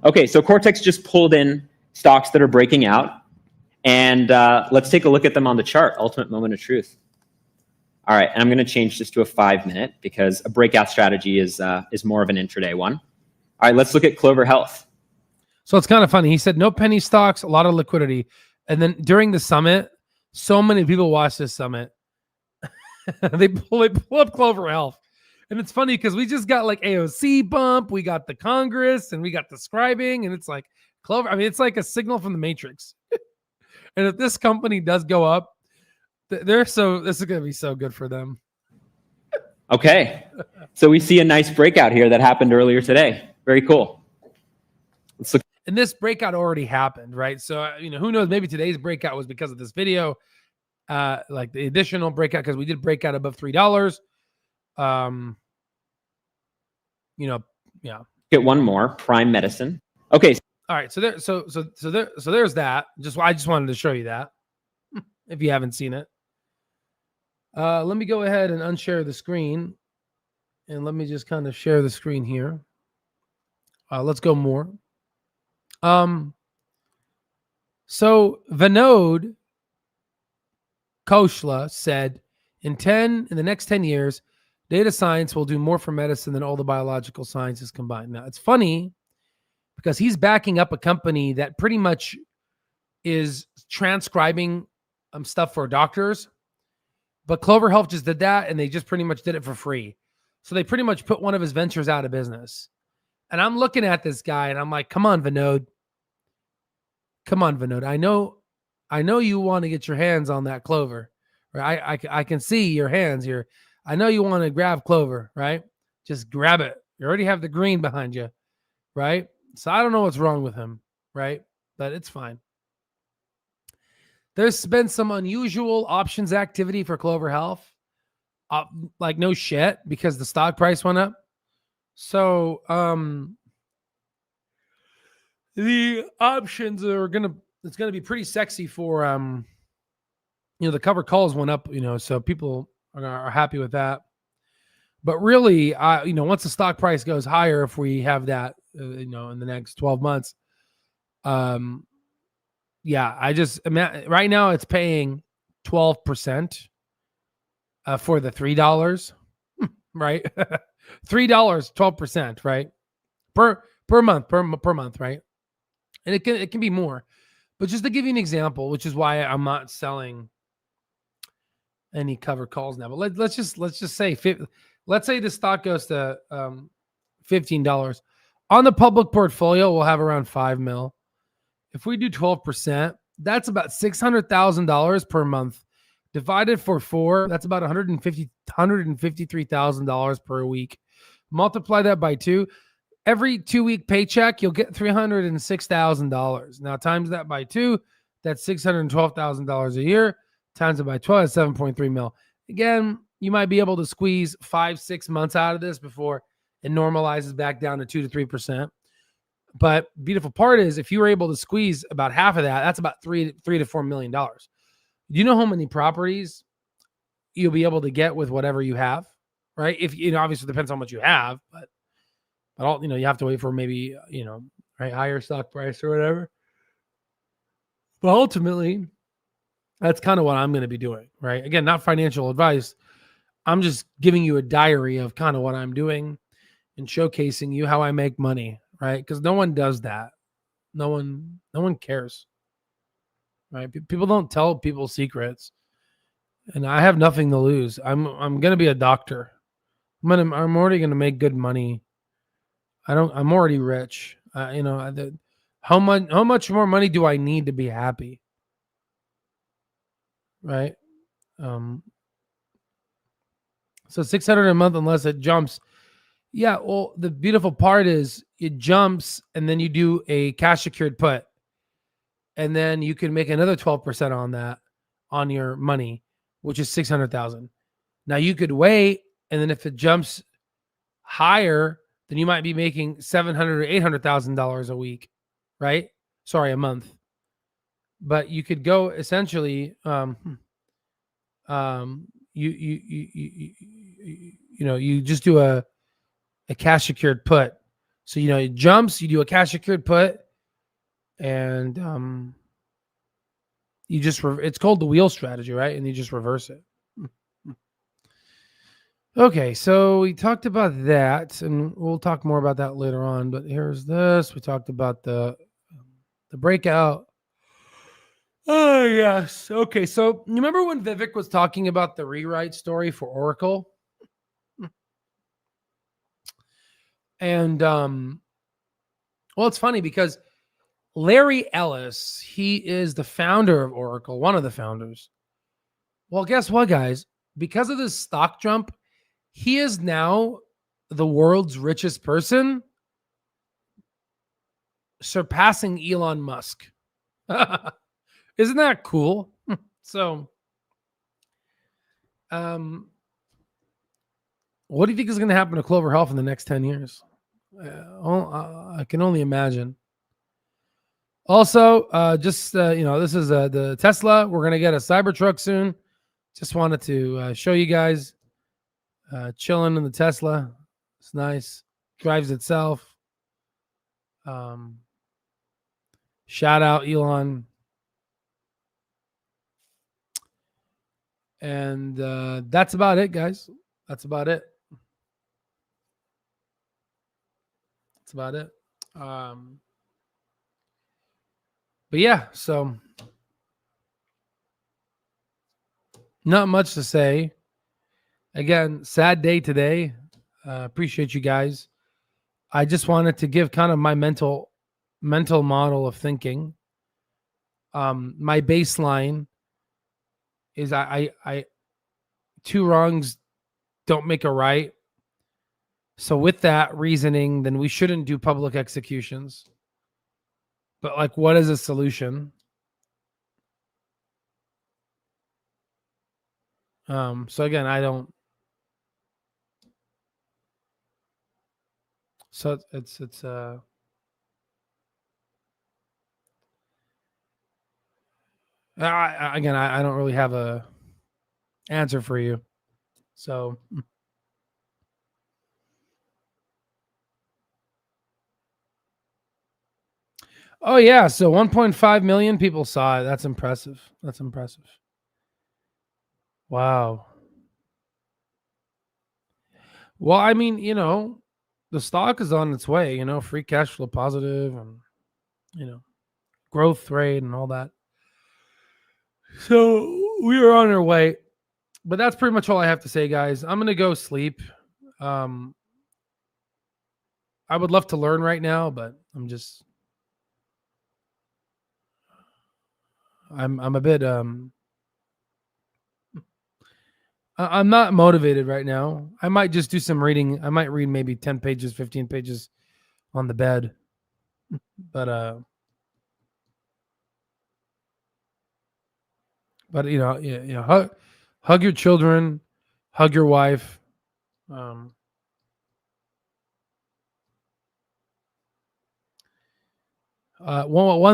S8: Okay, so Cortex just pulled in stocks that are breaking out, and let's take a look at them on the chart. Ultimate moment of truth. All right, and I'm going to change this to a 5-minute because a breakout strategy is more of an intraday one. All right, let's look at Clover Health.
S1: So it's kind of funny. He said no penny stocks, a lot of liquidity, and then during the summit, so many people watch this summit. they pull up Clover Health. And it's funny because we just got like AOC bump, we got the Congress, and we got the scribing, and it's like Clover. I mean, it's like a signal from the Matrix. And if this company does go up, this is going to be so good for them.
S8: Okay, so we see a nice breakout here that happened earlier today. Very cool. Let's look.
S1: And this breakout already happened, right? So who knows? Maybe today's breakout was because of this video, like the additional breakout because we did breakout above $3. Yeah.
S8: Get one more, Prime Medicine. Okay.
S1: All right. So there's that. I just wanted to show you that if you haven't seen it. Let me go ahead and unshare the screen, and let me just kind of share the screen here. Let's go more. So Vinod Khosla said, In the next 10 years, data science will do more for medicine than all the biological sciences combined. Now, it's funny because he's backing up a company that pretty much is transcribing stuff for doctors. But Clover Health just did that, and they just pretty much did it for free. So they pretty much put one of his ventures out of business. And I'm looking at this guy, and I'm like, come on, Vinod. Come on, Vinod. I know you want to get your hands on that Clover. Right? I can see your hands here. I know you want to grab Clover, right? Just grab it. You already have the green behind you, right? So I don't know what's wrong with him, right? But it's fine. There's been some unusual options activity for Clover Health. Like no shit, because the stock price went up. So the options it's gonna be pretty sexy for the cover calls went up, so people are happy with that. But really, once the stock price goes higher, if we have that, in the next 12 months, yeah, right now it's paying 12% for the $3, right? $3, 12%, right? Per month, right? And it can be more. But just to give you an example, which is why I'm not selling any cover calls now. But let's just say let's say the stock goes to $15. On the public portfolio, we'll have around $5 million. If we do 12%, that's about $600,000 per month. Divided for 4, that's about $153,000 per week. Multiply that by 2. Every 2-week paycheck, you'll get $306,000. Now, times that by 2, that's $612,000 a year. Times it by 12, that's 7.3 mil. Again, you might be able to squeeze 5-6 months out of this before it normalizes back down to 2 to 3%. But beautiful part is, if you were able to squeeze about half of that, that's about $3 to $4 million. Do you know how many properties you'll be able to get with whatever you have, right? If obviously it depends on how much you have, but you have to wait for maybe right, higher stock price or whatever. But ultimately, that's kind of what I'm going to be doing, right? Again, not financial advice. I'm just giving you a diary of kind of what I'm doing and showcasing you how I make money, right? Because no one does that. No one cares, right? People don't tell people secrets, and I have nothing to lose. I'm going to be a doctor. I'm already going to make good money. I'm already rich. How much more money do I need to be happy? Right. So $600 a month, unless it jumps. Yeah. Well, the beautiful part is it jumps, and then you do a cash secured put, and then you can make another 12% on that, on your money, which is $600,000. Now you could wait, and then if it jumps higher, then you might be making $700,000 or $800,000 a week, right? Sorry, a month. But you could go essentially, you just do a cash secured put. So it jumps, you do a cash secured put, and it's called the wheel strategy, right? And you just reverse it. Okay, so we talked about that, and we'll talk more about that later on. But here's this. We talked about the breakout. Oh, yes. Okay, so you remember when Vivek was talking about the rewrite story for Oracle? And, well, it's funny because Larry Ellis, he is the founder of Oracle, one of the founders. Well, guess what, guys? Because of this stock jump, he is now the world's richest person, surpassing Elon Musk. Isn't that cool? So, what do you think is going to happen to Clover Health in the next 10 years? I can only imagine. Also, this is the Tesla. We're going to get a Cybertruck soon. Just wanted to show you guys chilling in the Tesla. It's nice. Drives itself. Shout out Elon. And that's about it, guys. That's about it. That's about it. But yeah, so not much to say. Again, sad day today. Appreciate you guys. I just wanted to give kind of my mental model of thinking. My baseline is I two wrongs don't make a right. So with that reasoning, then we shouldn't do public executions. But like, what is a solution? So again, I don't. So it's I don't really have a answer for you. So oh yeah, so 1.5 million people saw it. That's impressive. That's impressive. Wow. Well, I mean, the stock is on its way, free cash flow positive and growth rate and all that. So we are on our way. But that's pretty much all I have to say, guys. I'm gonna go sleep. I would love to learn right now, but I'm a bit I'm not motivated right now. I might just do some reading. I might read maybe 10 pages, 15 pages on the bed. But hug your children, hug your wife. One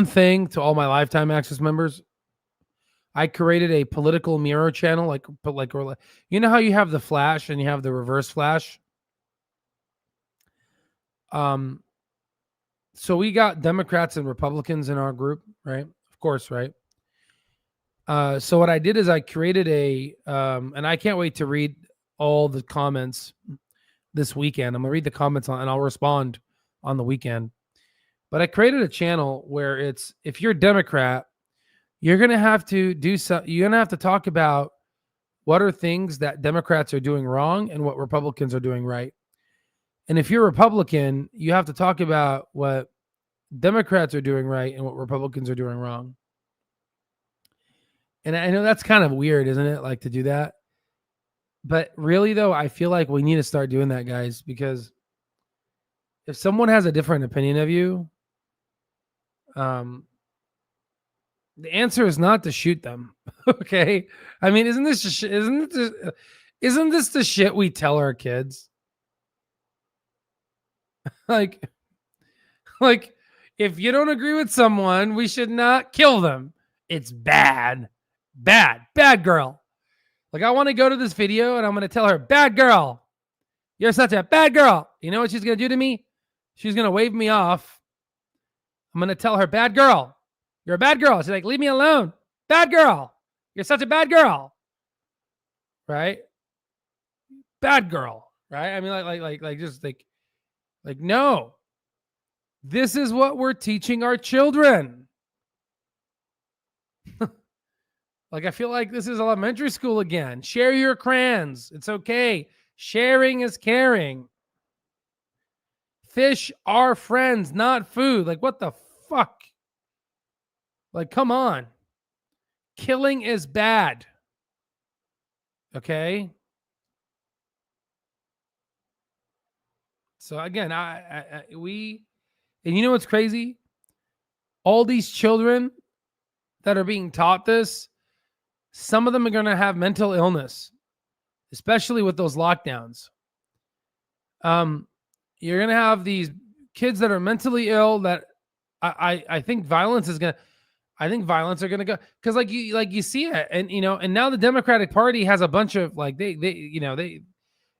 S1: thing to all my Lifetime Access members, I created a political mirror channel, like how you have the flash and you have the reverse flash. So we got Democrats and Republicans in our group, right? Of course, right? So what I did is I created and I can't wait to read all the comments this weekend. I'm gonna read the comments and I'll respond on the weekend. But I created a channel where if you're a Democrat, you're gonna have to you're gonna have to talk about what are things that Democrats are doing wrong and what Republicans are doing right. And if you're a Republican, you have to talk about what Democrats are doing right and what Republicans are doing wrong. And I know that's kind of weird, isn't it? Like to do that. But really, though, I feel like we need to start doing that, guys, because if someone has a different opinion of you, the answer is not to shoot them. Okay. I mean, isn't this the shit we tell our kids? like if you don't agree with someone, we should not kill them. It's bad girl. Like, I want to go to this video and I'm going to tell her, bad girl, you're such a bad girl. You know what she's going to do to me? She's going to wave me off. I'm going to tell her, bad girl, you're a bad girl. She's like, leave me alone. Bad girl. You're such a bad girl. Right? Bad girl. Right? I mean, like, no. This is what we're teaching our children. Like, I feel like this is elementary school again. Share your crayons. It's okay. Sharing is caring. Fish are friends, not food. Like, what the fuck? Like, come on. Killing is bad. Okay? So again, and you know what's crazy? All these children that are being taught this, some of them are going to have mental illness, especially with those lockdowns. You're going to have these kids that are mentally ill that I think violence are going to go, because like you see it, and now the Democratic Party has a bunch of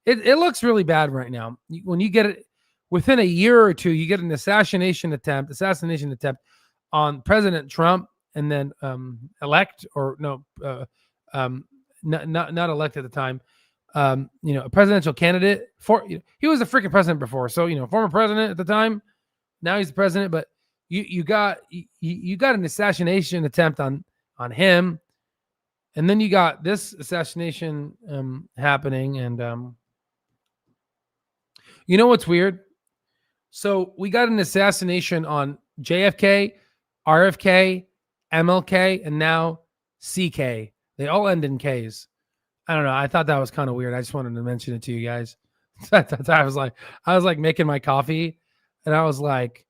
S1: it looks really bad right now. When you get it within a year or two, you get an assassination attempt on President Trump, and then not elected at the time. A presidential candidate he was a freaking president before. So, former president at the time, now he's the president, but you got an assassination attempt on him. And then you got this assassination happening. And you know what's weird? So we got an assassination on JFK, RFK, MLK, and now CK. They all end in Ks. I don't know. I thought that was kind of weird. I just wanted to mention it to you guys. I was like making my coffee, and I was like,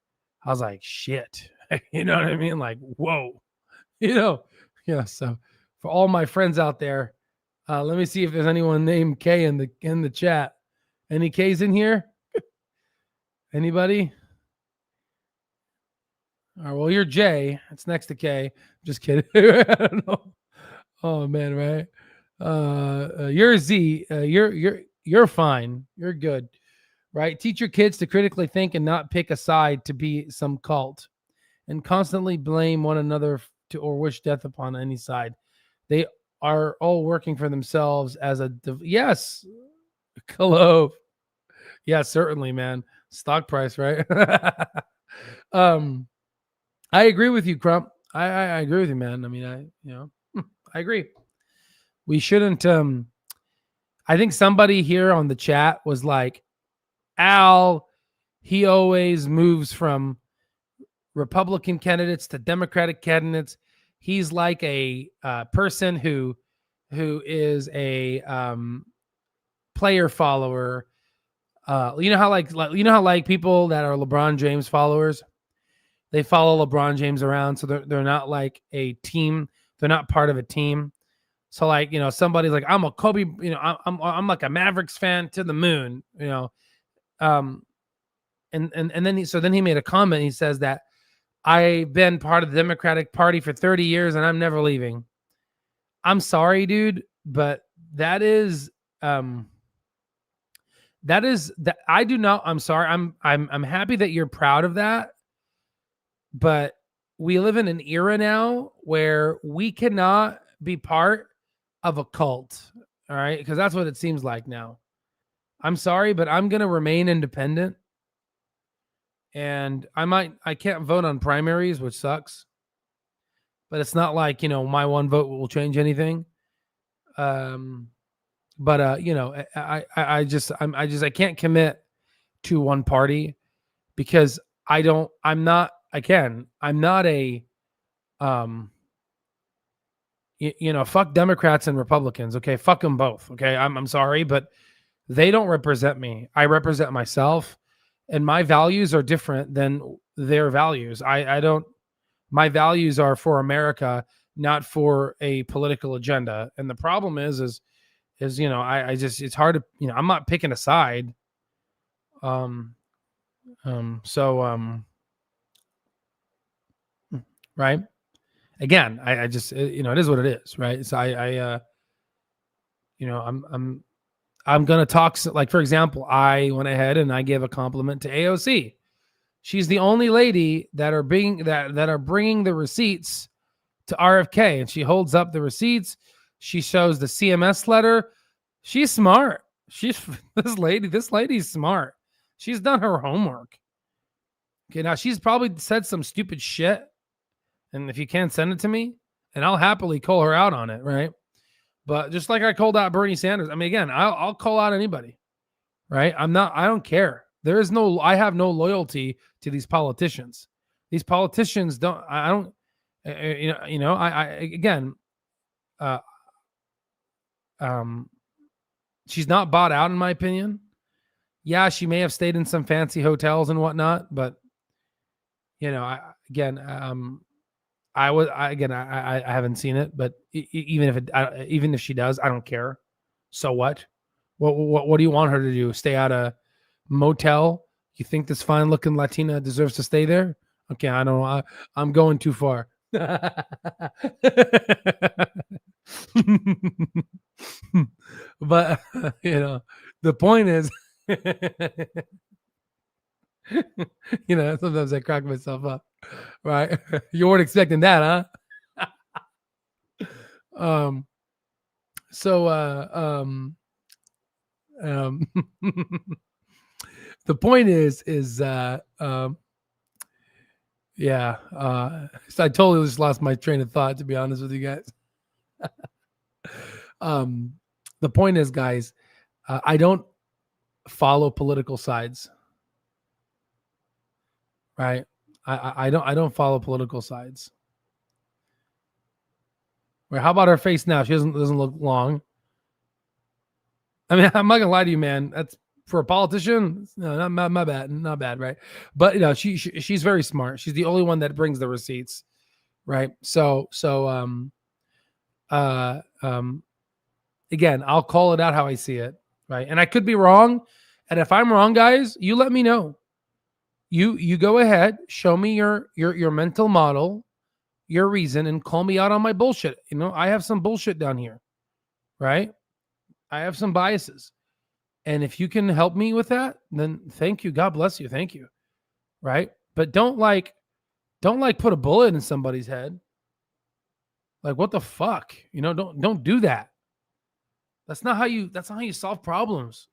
S1: shit. You know what I mean? Like, whoa. Yeah. So for all my friends out there, let me see if there's anyone named K in the chat. Any K's in here? Anybody? All right, well, you're J. It's next to K. Just kidding. I don't know. Oh man, right? You're Z. You're fine. You're good, right? Teach your kids to critically think and not pick a side to be some cult, and constantly blame one another or wish death upon any side. They are all working for themselves as yes, CLOV. Yeah, certainly, man. Stock price, right? I agree with you, Crump. I agree with you, man. I mean, I agree. We shouldn't. I think somebody here on the chat was like, Al, he always moves from Republican candidates to Democratic candidates. He's like a person who is a player follower. You know how people that are LeBron James followers, they follow LeBron James around, so they're not like a team. They're not part of a team. So like, somebody's like, I'm a Kobe, I'm like a Mavericks fan to the moon, and then he made a comment. He says that I've been part of the Democratic Party for 30 years and I'm never leaving. I'm sorry, dude, but that is that I do not. I'm sorry. I'm happy that you're proud of that, but we live in an era now where we cannot be part of a cult. All right, because that's what it seems like now. I'm sorry, but I'm gonna remain independent, and I can't vote on primaries, which sucks. But it's not like my one vote will change anything. But I can't commit to one party because I'm not a fuck Democrats and Republicans. Okay. Fuck them both. Okay. I'm sorry, but they don't represent me. I represent myself, and my values are different than their values. My values are for America, not for a political agenda. And the problem is it's hard to, I'm not picking a side. Right. Again, I just, it is what it is. Right. So I'm going to talk, like, for example, I went ahead and I gave a compliment to AOC. She's the only lady that are bringing the receipts to RFK, and she holds up the receipts. She shows the CMS letter. She's smart. This lady's smart. She's done her homework. Okay, now she's probably said some stupid shit, and if you can't send it to me, and I'll happily call her out on it, right? But just like I called out Bernie Sanders, I mean, again, I'll call out anybody, right? I don't care. I have no loyalty to these politicians. These politicians she's not bought out, in my opinion. Yeah, she may have stayed in some fancy hotels and whatnot, but I haven't seen it. But even if she does, I don't care. So what? What do you want her to do? Stay at a motel? You think this fine looking Latina deserves to stay there? Okay, I don't know. I'm going too far. But the point is, sometimes I crack myself up, right? You weren't expecting that, huh? So the point is yeah, so I totally just lost my train of thought, to be honest with you guys. The point is, guys, I don't follow political sides, right? I don't follow political sides. Wait, how about her face now? She doesn't look long. I mean, I'm not gonna lie to you, man. That's for a politician. No, not bad, not bad, right? But you know, she's very smart. She's the only one that brings the receipts, right? So again, I'll call it out how I see it, right? And I could be wrong, and if I'm wrong, guys, you let me know. You go ahead, show me your mental model, your reason, and call me out on my bullshit. You know, I have some bullshit down here, right? I have some biases. And if you can help me with that, then thank you. God bless you. Thank you. Right? But don't put a bullet in somebody's head. Like, what the fuck? You know, don't do that. That's not how you solve problems.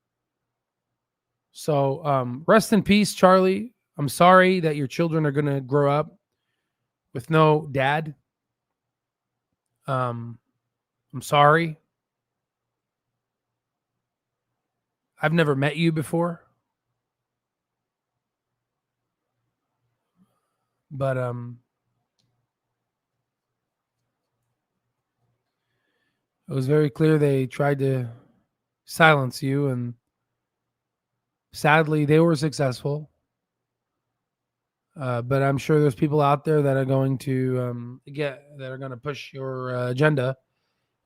S1: So rest in peace, Charlie. I'm sorry that your children are gonna grow up with no dad. I'm sorry. I've never met you before. But it was very clear they tried to silence you, and sadly they were successful. But I'm sure there's people out there that are going to push your agenda.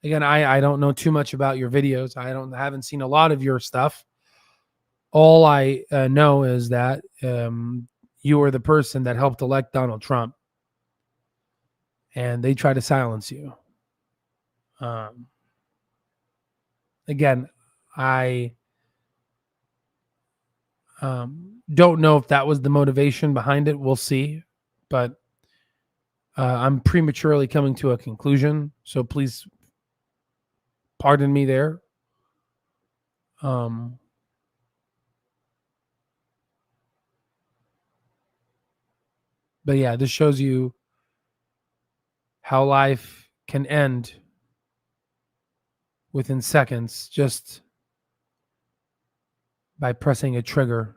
S1: Again, I don't know too much about your videos. I haven't seen a lot of your stuff. All I know is that you were the person that helped elect Donald Trump, and they try to silence you. Again, I don't know if that was the motivation behind it. We'll see, but I'm prematurely coming to a conclusion, so please pardon me there. But yeah, this shows you how life can end within seconds just by pressing a trigger.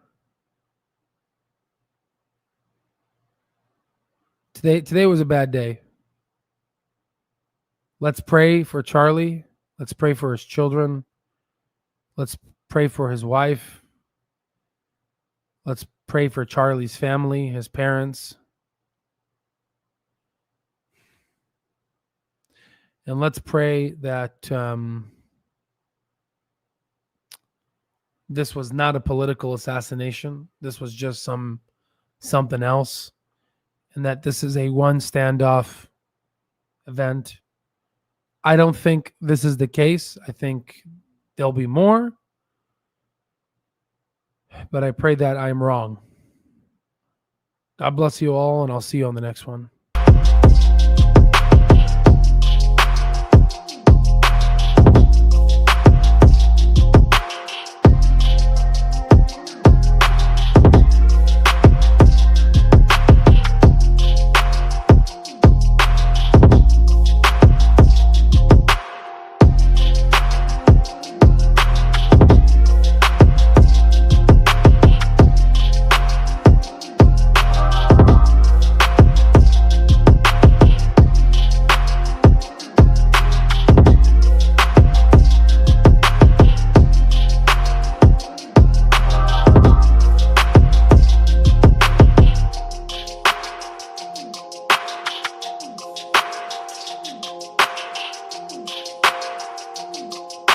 S1: Today was a bad day. Let's pray for Charlie. Let's pray for his children. Let's pray for his wife. Let's pray for Charlie's family, his parents. And let's pray that this was not a political assassination. This was just something else. And that this is a one standoff event. I don't think this is the case. I think there'll be more. But I pray that I'm wrong. God bless you all, and I'll see you on the next one.